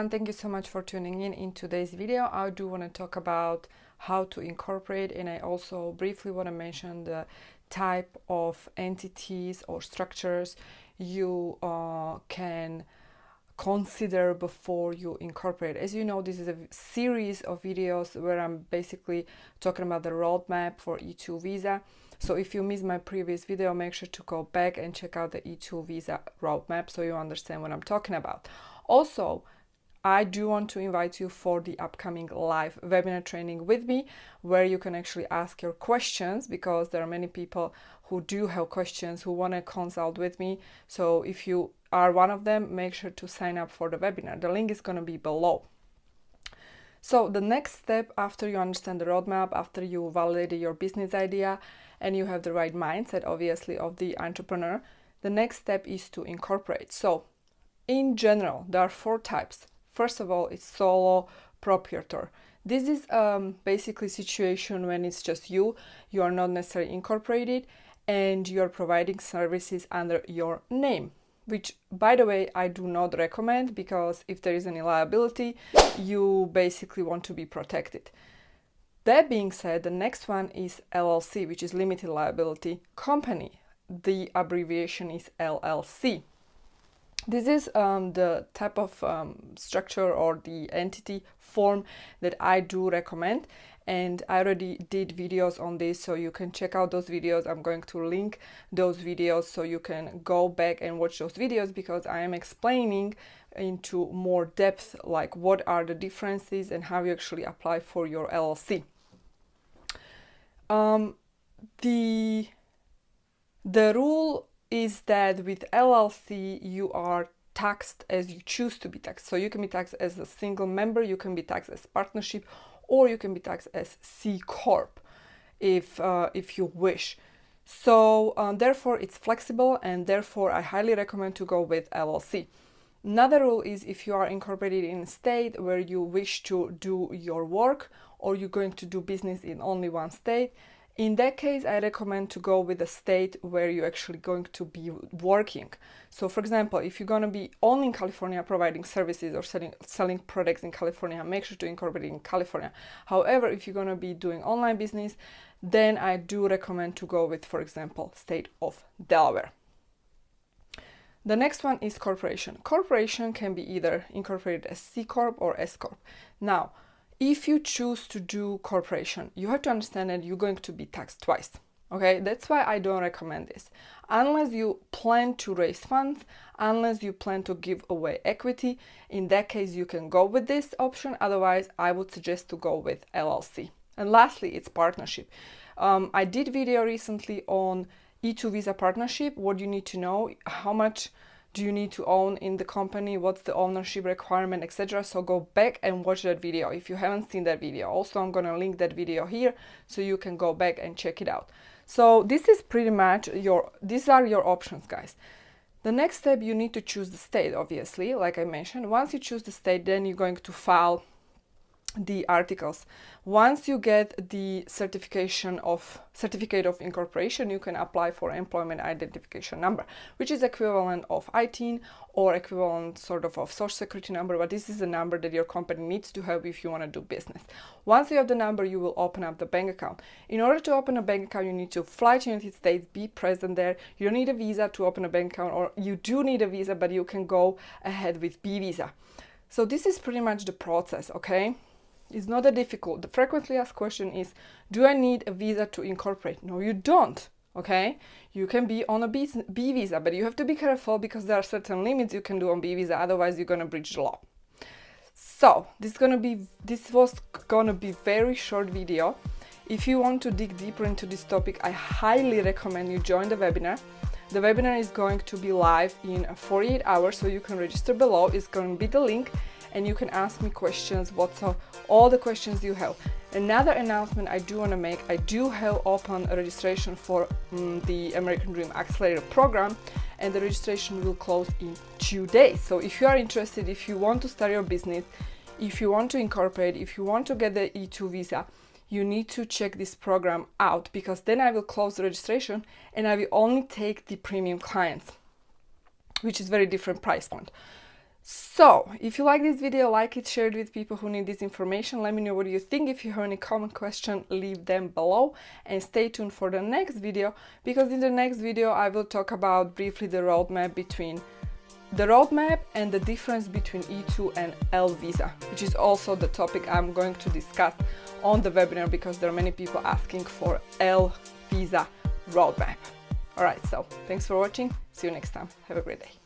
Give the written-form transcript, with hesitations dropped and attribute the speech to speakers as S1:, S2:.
S1: everyone, thank you so much for tuning in today's video. I do want to talk about how to incorporate, and I also briefly want to mention the type of entities or structures you can consider before you incorporate. As you know, this is a series of videos where I'm basically talking about the roadmap for E2 visa. So if you missed my previous video, make sure to go back and check out the E2 visa roadmap so you understand what I'm talking about. Also, I do want to invite you for the upcoming live webinar training with me, where you can actually ask your questions, because there are many people who do have questions, who want to consult with me. So if you are one of them, make sure to sign up for the webinar. The link is going to be below. So the next step, after you understand the roadmap, after you validated your business idea and you have the right mindset, obviously, of the entrepreneur, the next step is to incorporate. So in general, there are 4 types. First of all, it's solo proprietor. This is basically situation when it's just you are not necessarily incorporated, and you're providing services under your name, which, by the way, I do not recommend, because if there is any liability, you basically want to be protected. That being said, the next one is LLC, which is limited liability company. The abbreviation is LLC. This is the type of structure or the entity form that I do recommend, and I already did videos on this, so you can check out those videos. I'm going to link those videos so you can go back and watch those videos, because I am explaining into more depth like what are the differences and how you actually apply for your LLC. The rule is that with LLC you are taxed as you choose to be taxed. So you can be taxed as a single member, you can be taxed as partnership, or you can be taxed as C Corp if you wish. So therefore it's flexible, and therefore I highly recommend to go with LLC. Another rule is if you are incorporated in a state where you wish to do your work, or you're going to do business in only one state, in that case, I recommend to go with a state where you're actually going to be working. So for example, if you're going to be only in California providing services or selling products in California, make sure to incorporate in California. However, if you're going to be doing online business, then I do recommend to go with, for example, state of Delaware. The next one is corporation. Corporation can be either incorporated as C Corp or S Corp. Now, if you choose to do corporation, you have to understand that you're going to be taxed twice. Okay, that's why I don't recommend this. Unless you plan to raise funds, unless you plan to give away equity, in that case you can go with this option. Otherwise, I would suggest to go with LLC. And lastly, it's partnership. I did video recently on E2 visa partnership, what you need to know, how much do you need to own in the company, what's the ownership requirement, etc. So go back and watch that video if you haven't seen that video. Also, I'm gonna link that video here so you can go back and check it out. So this is pretty much these are your options, guys. The next step, you need to choose the state, obviously, like I mentioned. Once you choose the state, then you're going to file the articles. Once you get the certificate of incorporation, you can apply for employment identification number, which is equivalent of ITIN or equivalent sort of social security number, but this is a number that your company needs to have if you want to do business. Once you have the number, you will open up the bank account. In order to open a bank account, you need to fly to the United States, be present there. You don't need a visa to open a bank account, or you do need a visa, but you can go ahead with B visa. So this is pretty much the process, okay? It's not that difficult. The frequently asked question is, do I need a visa to incorporate? No, you don't, okay? You can be on a B visa, but you have to be careful, because there are certain limits you can do on B visa, otherwise you're gonna breach the law. So this was gonna be very short video. If you want to dig deeper into this topic, I highly recommend you join the webinar. The webinar is going to be live in 48 hours, so you can register below. It's going to be the link, and you can ask me questions, all the questions you have. Another announcement I do want to make, I do have open a registration for the American Dream Accelerator program, and the registration will close in 2 days. So if you are interested, if you want to start your business, if you want to incorporate, if you want to get the E2 visa, you need to check this program out, because then I will close the registration and I will only take the premium clients, which is very different price point. So, if you like this video, like it, share it with people who need this information. Let me know what you think. If you have any comment, question, leave them below. And stay tuned for the next video, because in the next video I will talk about briefly the roadmap and the difference between E2 and L visa, which is also the topic I'm going to discuss on the webinar, because there are many people asking for L visa roadmap. Alright, so thanks for watching. See you next time. Have a great day.